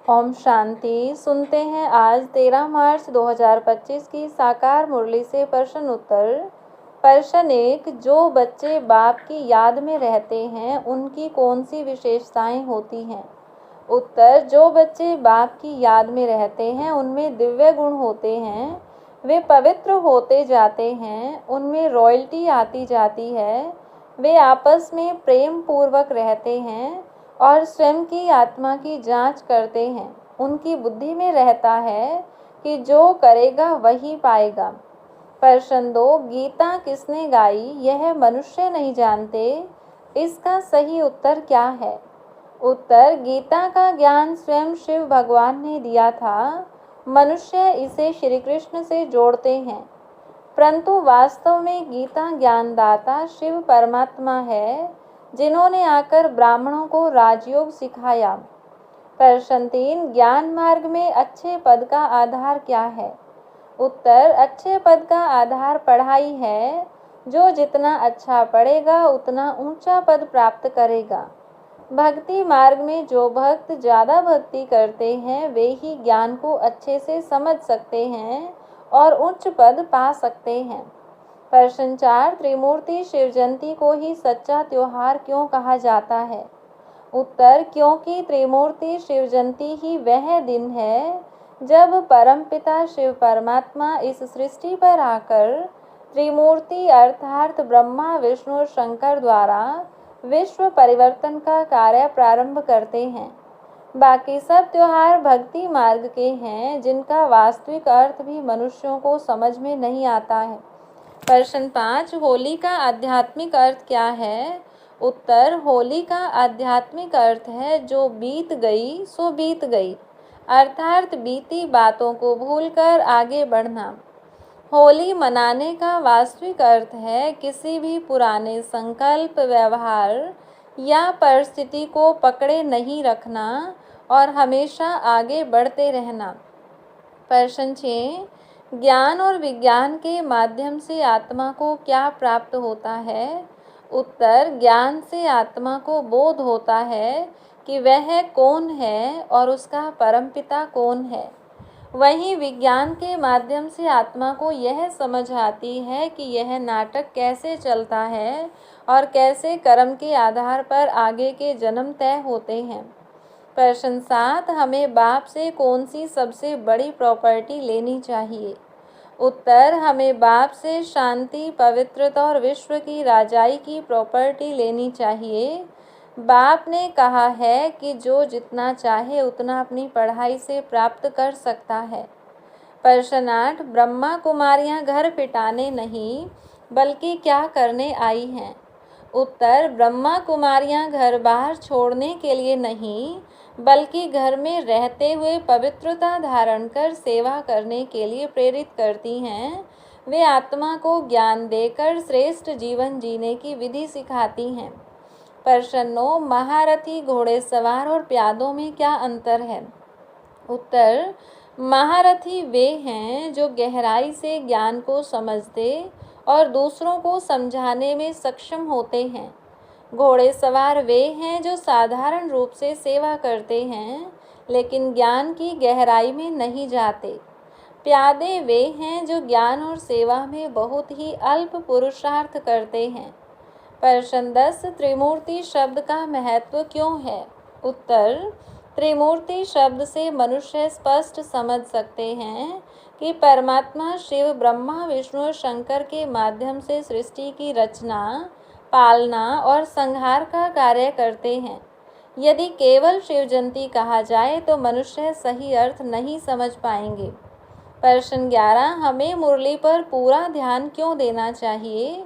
ओम शांति। सुनते हैं आज 13 मार्च 2025 की साकार मुरली से प्रश्न उत्तर। प्रश्न 1, जो बच्चे बाप की याद में रहते हैं उनकी कौन सी विशेषताएं होती हैं? उत्तर, जो बच्चे बाप की याद में रहते हैं उनमें दिव्य गुण होते हैं, वे पवित्र होते जाते हैं, उनमें रॉयल्टी आती जाती है, वे आपस में प्रेम पूर्वक रहते हैं और स्वयं की आत्मा की जांच करते हैं। उनकी बुद्धि में रहता है कि जो करेगा वही पाएगा। प्रश्न 2, गीता किसने गाई यह मनुष्य नहीं जानते, इसका सही उत्तर क्या है? उत्तर, गीता का ज्ञान स्वयं शिव भगवान ने दिया था। मनुष्य इसे श्री कृष्ण से जोड़ते हैं, परंतु वास्तव में गीता ज्ञानदाता शिव परमात्मा है, जिन्होंने आकर ब्राह्मणों को राजयोग सिखाया। प्रश्न 3, ज्ञान मार्ग में अच्छे पद का आधार क्या है? उत्तर, अच्छे पद का आधार पढ़ाई है। जो जितना अच्छा पढ़ेगा उतना ऊंचा पद प्राप्त करेगा। भक्ति मार्ग में जो भक्त ज़्यादा भक्ति करते हैं वे ही ज्ञान को अच्छे से समझ सकते हैं और उच्च पद पा सकते हैं। प्रश्न 4, त्रिमूर्ति शिव जयंती को ही सच्चा त्योहार क्यों कहा जाता है? उत्तर, क्योंकि त्रिमूर्ति शिव जयंती ही वह दिन है जब परमपिता शिव परमात्मा इस सृष्टि पर आकर त्रिमूर्ति अर्थात ब्रह्मा विष्णु और शंकर द्वारा विश्व परिवर्तन का कार्य प्रारंभ करते हैं। बाकी सब त्योहार भक्ति मार्ग के हैं, जिनका वास्तविक अर्थ भी मनुष्यों को समझ में नहीं आता है। प्रश्न 5, होली का आध्यात्मिक अर्थ क्या है? उत्तर, होली का आध्यात्मिक अर्थ है जो बीत गई सो बीत गई, अर्थात बीती बातों को भूलकर आगे बढ़ना। होली मनाने का वास्तविक अर्थ है किसी भी पुराने संकल्प, व्यवहार या परिस्थिति को पकड़े नहीं रखना और हमेशा आगे बढ़ते रहना। प्रश्न 6, ज्ञान और विज्ञान के माध्यम से आत्मा को क्या प्राप्त होता है? उत्तर, ज्ञान से आत्मा को बोध होता है कि वह कौन है और उसका परमपिता कौन है। वहीं विज्ञान के माध्यम से आत्मा को यह समझ आती है कि यह नाटक कैसे चलता है और कैसे कर्म के आधार पर आगे के जन्म तय होते हैं। प्रश्न 7, हमें बाप से कौन सी सबसे बड़ी प्रॉपर्टी लेनी चाहिए? उत्तर, हमें बाप से शांति, पवित्रता और विश्व की राजाई की प्रॉपर्टी लेनी चाहिए। बाप ने कहा है कि जो जितना चाहे उतना अपनी पढ़ाई से प्राप्त कर सकता है। प्रश्न 8, ब्रह्मा कुमारियां घर पिटाने नहीं बल्कि क्या करने आई हैं? उत्तर, ब्रह्मा कुमारियां घर बाहर छोड़ने के लिए नहीं बल्कि घर में रहते हुए पवित्रता धारण कर सेवा करने के लिए प्रेरित करती हैं। वे आत्मा को ज्ञान देकर श्रेष्ठ जीवन जीने की विधि सिखाती हैं। प्रश्न 9, महारथी, घोड़े सवार और प्यादों में क्या अंतर है? उत्तर, महारथी वे हैं जो गहराई से ज्ञान को समझते और दूसरों को समझाने में सक्षम होते हैं। घोड़े सवार वे हैं जो साधारण रूप से सेवा करते हैं लेकिन ज्ञान की गहराई में नहीं जाते। प्यादे वे हैं जो ज्ञान और सेवा में बहुत ही अल्प पुरुषार्थ करते हैं। प्रश्न 10, त्रिमूर्ति शब्द का महत्व क्यों है? उत्तर, त्रिमूर्ति शब्द से मनुष्य स्पष्ट समझ सकते हैं कि परमात्मा शिव ब्रह्मा विष्णु और शंकर के माध्यम से सृष्टि की रचना, पालना और संहार का कार्य करते हैं। यदि केवल शिव जयंती कहा जाए तो मनुष्य सही अर्थ नहीं समझ पाएंगे। प्रश्न 11, हमें मुरली पर पूरा ध्यान क्यों देना चाहिए?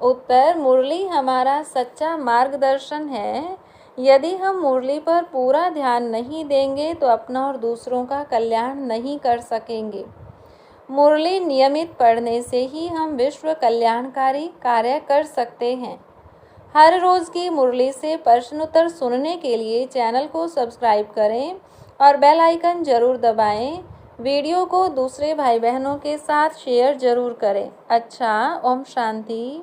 उत्तर, मुरली हमारा सच्चा मार्गदर्शन है। यदि हम मुरली पर पूरा ध्यान नहीं देंगे तो अपना और दूसरों का कल्याण नहीं कर सकेंगे। मुरली नियमित पढ़ने से ही हम विश्व कल्याणकारी कार्य कर सकते हैं। हर रोज़ की मुरली से प्रश्न उत्तर सुनने के लिए चैनल को सब्सक्राइब करें और बेल आइकन ज़रूर दबाएं। वीडियो को दूसरे भाई बहनों के साथ शेयर ज़रूर करें। अच्छा, ओम शांति।